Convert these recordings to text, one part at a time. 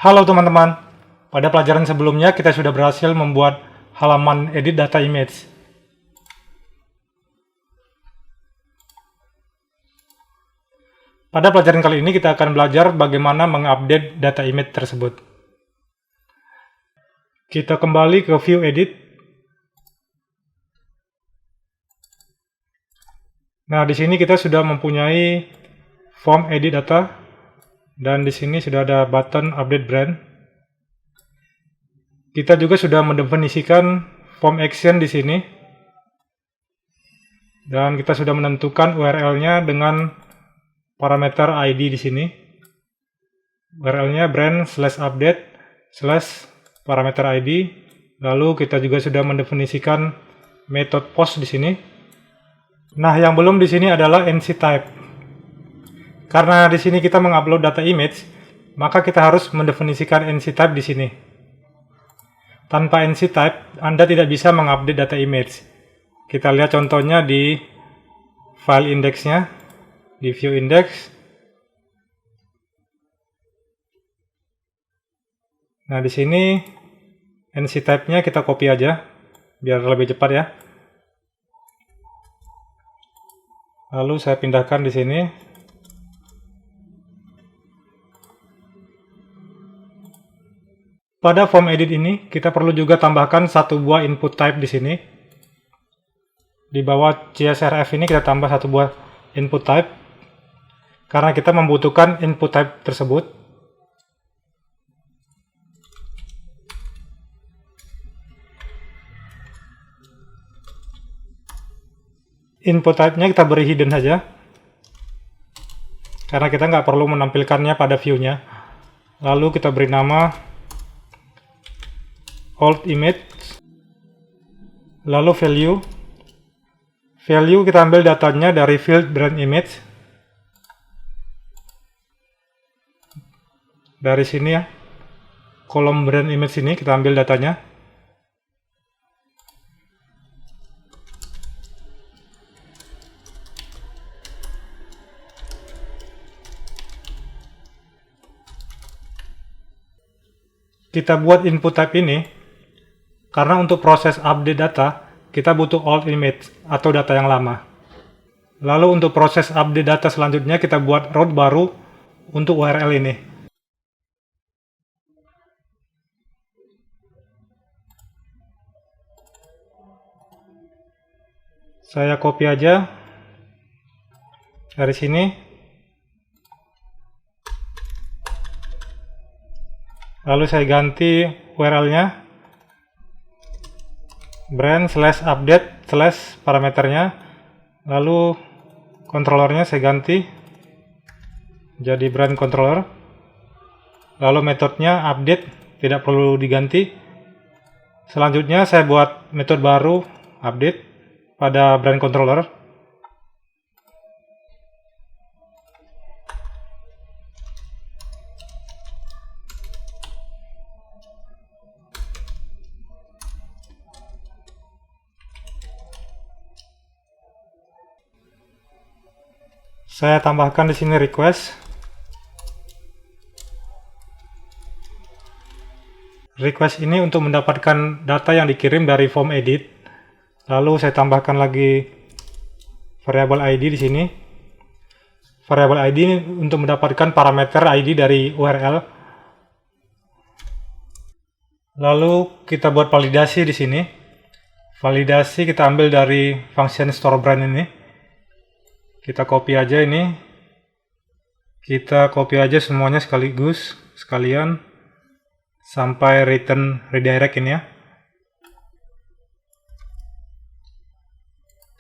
Halo teman-teman, pada pelajaran sebelumnya kita sudah berhasil membuat halaman edit data image. Pada pelajaran kali ini kita akan belajar bagaimana mengupdate data image tersebut. Kita kembali ke view edit. Nah, di sini kita sudah mempunyai form edit data dan di sini sudah ada button update brand. Kita juga sudah mendefinisikan form action di sini. Dan kita sudah menentukan URL-nya dengan parameter ID di sini. URL-nya brand/update/parameter ID. Lalu kita juga sudah mendefinisikan method post di sini. Nah, yang belum di sini adalah NC type. Karena di sini kita mengupload data image, maka kita harus mendefinisikan NC type di sini. Tanpa NC type, Anda tidak bisa mengupdate data image. Kita lihat contohnya di file index-nya, di view index. Nah, di sini NC type-nya kita copy aja, biar lebih cepat ya. Lalu saya pindahkan di sini. Pada form edit ini, kita perlu juga tambahkan satu buah input type di sini. Di bawah CSRF ini kita tambah satu buah input type, karena kita membutuhkan input type tersebut. Input type-nya kita beri hidden saja, karena kita nggak perlu menampilkannya pada view-nya. Lalu kita beri nama old image, lalu value. Value kita ambil datanya dari field brand image. Dari sini ya, kolom brand image ini kita ambil datanya. Kita buat input type ini karena untuk proses update data kita butuh old image atau data yang lama. Lalu untuk proses update data selanjutnya kita buat route baru untuk URL ini. Saya copy aja dari sini. Lalu saya ganti URL-nya brand/update/parameternya. Lalu controllernya saya ganti jadi brand controller. Lalu metodenya update, tidak perlu diganti. Selanjutnya saya buat metode baru update pada brand controller. Saya tambahkan di sini request. Request ini untuk mendapatkan data yang dikirim dari form edit. Lalu saya tambahkan lagi variabel ID di sini. Variabel ID ini untuk mendapatkan parameter ID dari URL. Lalu kita buat validasi di sini. Validasi kita ambil dari function store brand ini. Kita copy aja ini. Kita copy aja semuanya sekalian sampai return redirect ini ya.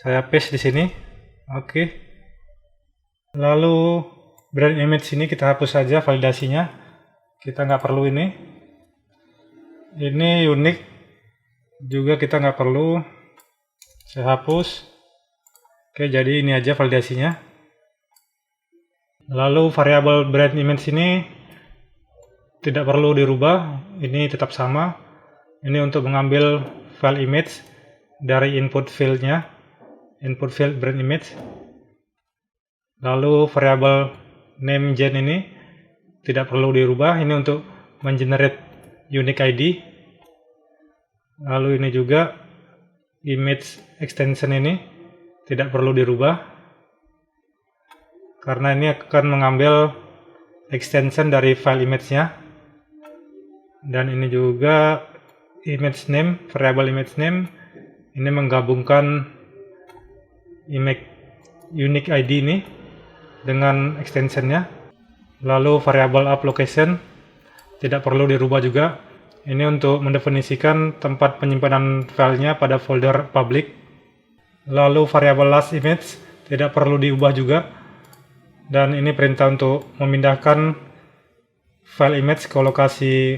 Saya paste di sini. Oke. Lalu brand image ini kita hapus saja validasinya. Kita nggak perlu ini. Ini unik juga kita nggak perlu. Saya hapus. Oke, jadi ini aja validasinya. Lalu variabel brand image ini tidak perlu dirubah, ini tetap sama. Ini untuk mengambil file image dari input field-nya, input field brand image. Lalu variabel name gen ini tidak perlu dirubah, ini untuk mengenerate unique ID. Lalu ini juga image extension ini tidak perlu dirubah karena ini akan mengambil extension dari file image-nya. Dan ini juga image name, variable image name ini menggabungkan image unique ID ini dengan extensionnya. Lalu variable up location tidak perlu dirubah juga. Ini untuk mendefinisikan tempat penyimpanan filenya pada folder public. Lalu variable last image tidak perlu diubah juga. Dan ini perintah untuk memindahkan file image ke lokasi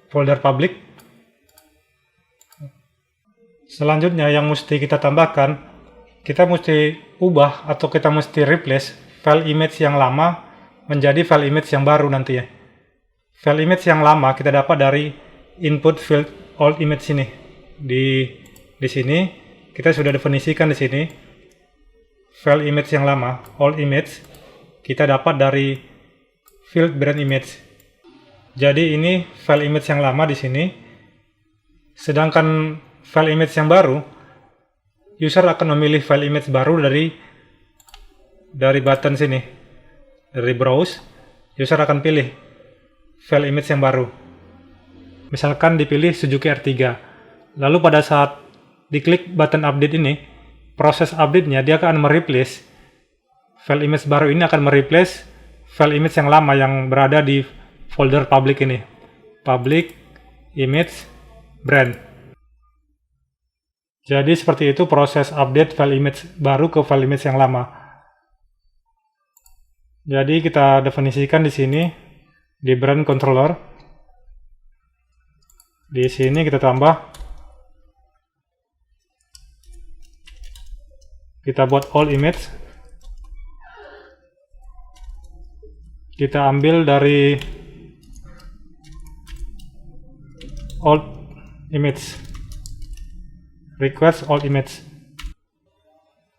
folder public. Selanjutnya yang mesti kita tambahkan, kita mesti ubah atau kita mesti replace file image yang lama menjadi file image yang baru nanti ya. File image yang lama kita dapat dari input field old image ini. Di sini kita sudah definisikan di sini file image yang lama old image kita dapat dari field brand image. Jadi ini file image yang lama di sini. Sedangkan file image yang baru, user akan memilih file image baru dari button sini. Dari browse, user akan pilih file image yang baru. Misalkan dipilih Suzuki R3. Lalu pada saat diklik button update ini, proses update-nya dia akan mereplace file image baru ini akan mereplace file image yang lama yang berada di folder public ini. Public image brand. Jadi seperti itu proses update file image baru ke file image yang lama. Jadi kita definisikan di sini di brand controller. Di sini kita tambah, kita buat all image. Kita ambil dari all image. Request all image.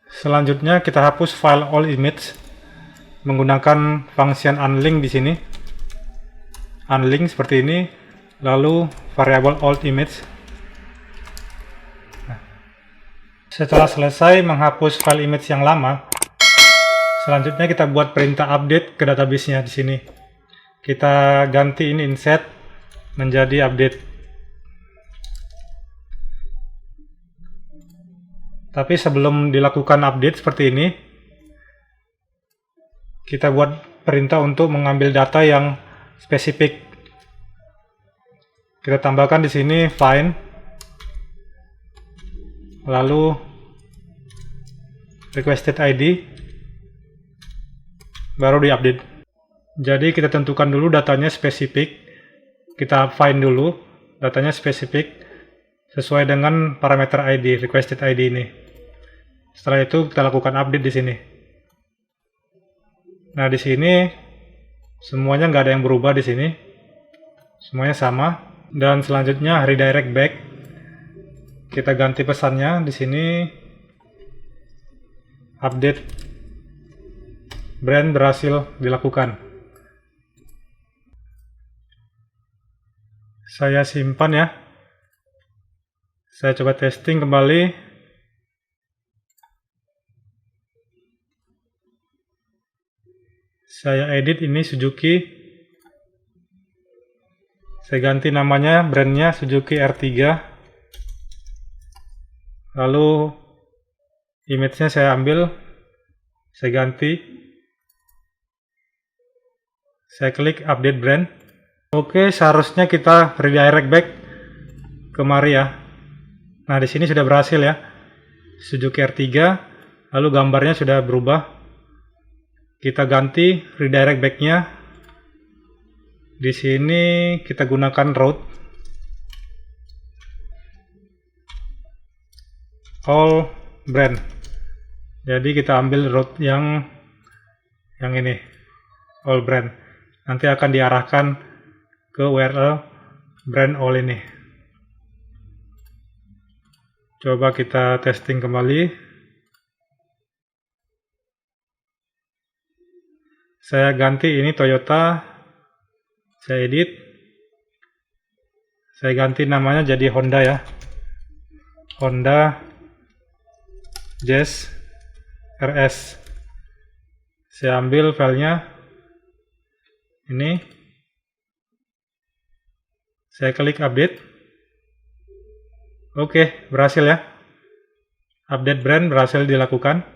Selanjutnya kita hapus file all image menggunakan function unlink di sini. Unlink seperti ini, lalu variable all image. Setelah selesai menghapus file image yang lama, selanjutnya kita buat perintah update ke database-nya di sini. Kita ganti ini insert menjadi update. Tapi sebelum dilakukan update seperti ini, kita buat perintah untuk mengambil data yang spesifik. Kita tambahkan di sini find, lalu requested ID, baru diupdate. Jadi kita tentukan dulu datanya spesifik, kita find dulu datanya spesifik sesuai dengan parameter ID, requested ID ini. Setelah itu kita lakukan update di sini. Nah di sini semuanya nggak ada yang berubah di sini, semuanya sama. Dan selanjutnya redirect back, kita ganti pesannya di sini. Update brand berhasil dilakukan. Saya simpan ya. Saya coba testing kembali. Saya edit ini Suzuki. Saya ganti namanya, brandnya Suzuki R3. Lalu image-nya saya ambil, saya ganti. Saya klik update brand. Oke, seharusnya kita redirect back kemari ya. Nah, di sini sudah berhasil ya. Suzuki R3, lalu gambarnya sudah berubah. Kita ganti redirect back-nya. Di sini kita gunakan route all brand. Jadi kita ambil route yang ini, all brand. Nanti akan diarahkan ke URL brand all ini. Coba kita testing kembali. Saya ganti ini Toyota, saya edit, Saya ganti namanya jadi Honda ya. Honda Jazz RS. Saya ambil filenya. Ini. Saya klik update. Oke, berhasil ya. Update brand berhasil dilakukan.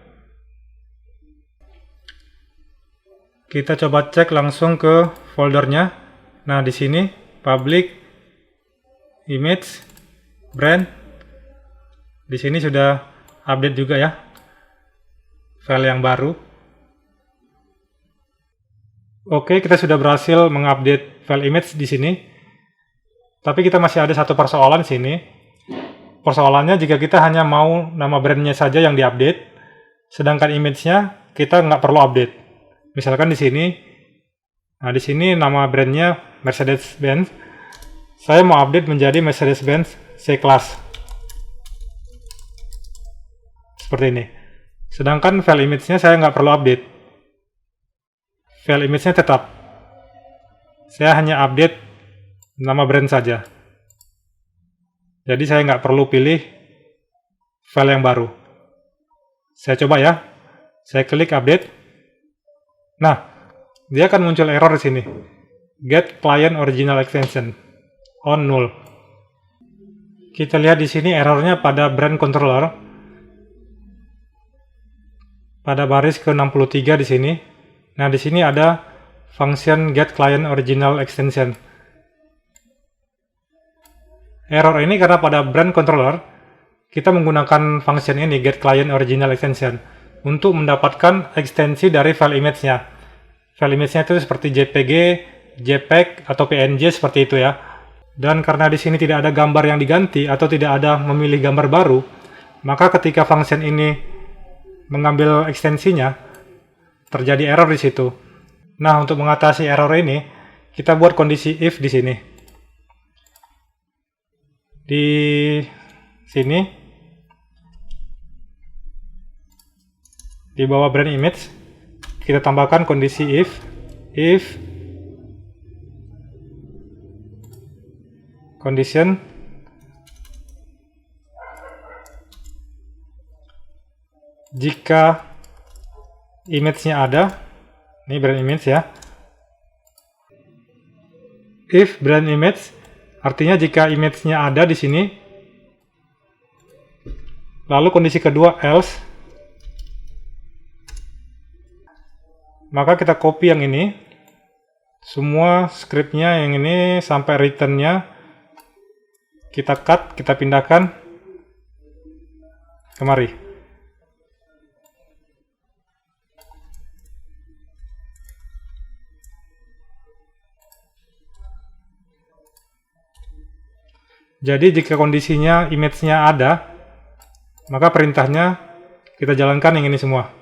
Kita coba cek langsung ke foldernya. Nah, di sini public, image, brand. Di sini sudah update juga ya. File yang baru. Oke, kita sudah berhasil mengupdate file image di sini. Tapi kita masih ada satu persoalan di sini. Persoalannya jika kita hanya mau nama brandnya saja yang diupdate, sedangkan image-nya kita nggak perlu update. Misalkan di sini, nah di sini nama brandnya Mercedes-Benz. Saya mau update menjadi Mercedes-Benz C-Class. Seperti ini. Sedangkan file image-nya saya nggak perlu update. File image-nya tetap. Saya hanya update nama brand saja. Jadi saya nggak perlu pilih file yang baru. Saya coba ya. Saya klik update. Nah, dia akan muncul error di sini. Get client original extension on null. Kita lihat di sini errornya pada brand controller. Pada baris ke-63 di sini. Nah, di sini ada function get client original extension. Error ini karena pada brand controller kita menggunakan function ini get client original extension untuk mendapatkan ekstensi dari file image-nya. File image-nya itu seperti JPG, JPEG, atau PNG seperti itu ya. Dan karena di sini tidak ada gambar yang diganti atau tidak ada memilih gambar baru, maka ketika function ini mengambil ekstensinya, terjadi error di situ. Nah, untuk mengatasi error ini, kita buat kondisi if di sini. Di sini, di bawah brand image, kita tambahkan kondisi if condition jika image-nya ada, ini brand image ya. If brand image artinya jika image-nya ada di sini. Lalu kondisi kedua else. Maka kita copy yang ini, semua scriptnya yang ini sampai return-nya kita cut, kita pindahkan kemari. Jadi jika kondisinya image-nya ada, maka perintahnya kita jalankan yang ini semua.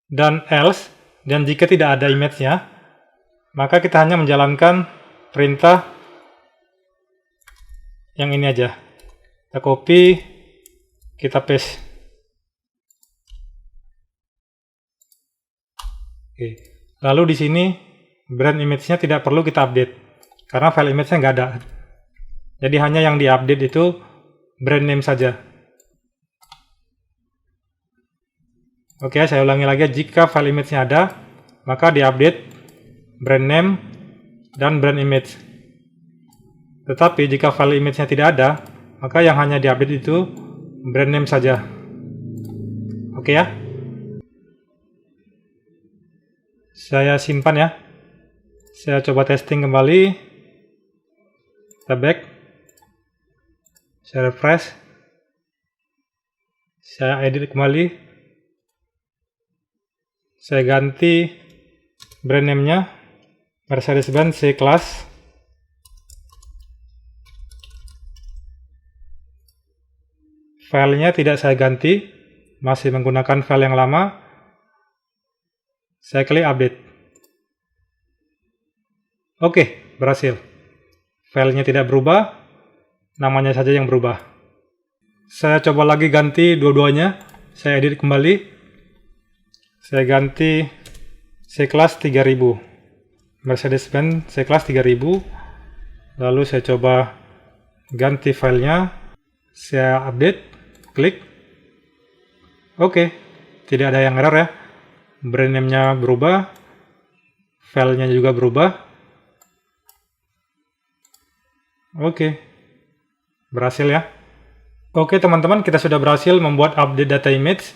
Dan else, dan jika tidak ada image-nya, maka kita hanya menjalankan perintah yang ini aja. Kita copy, kita paste. Oke. Lalu di sini brand image-nya tidak perlu kita update karena file image-nya nggak ada. Jadi hanya yang diupdate itu brand name saja. Oke, saya ulangi lagi. Jika file image-nya ada, maka diupdate brand name dan brand image. Tetapi jika file image-nya tidak ada, maka yang hanya diupdate itu brand name saja. Oke ya. Saya simpan ya. Saya coba testing kembali. Kita back. Saya refresh. Saya edit kembali. Saya ganti brand name-nya Mercedes-Benz C-Class. Filenya tidak saya ganti, masih menggunakan file yang lama. Saya klik update. Oke, berhasil. Filenya tidak berubah, namanya saja yang berubah. Saya coba lagi ganti dua-duanya. Saya edit kembali. Saya ganti C-Class 3000. Mercedes-Benz C-Class 3000. Lalu saya coba ganti filenya, saya update, klik. Oke, tidak ada yang error ya. Brand name-nya berubah, filenya juga berubah. Oke, berhasil ya. Oke teman-teman, kita sudah berhasil membuat update data image.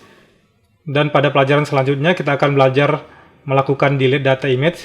Dan pada pelajaran selanjutnya kita akan belajar melakukan delete data image.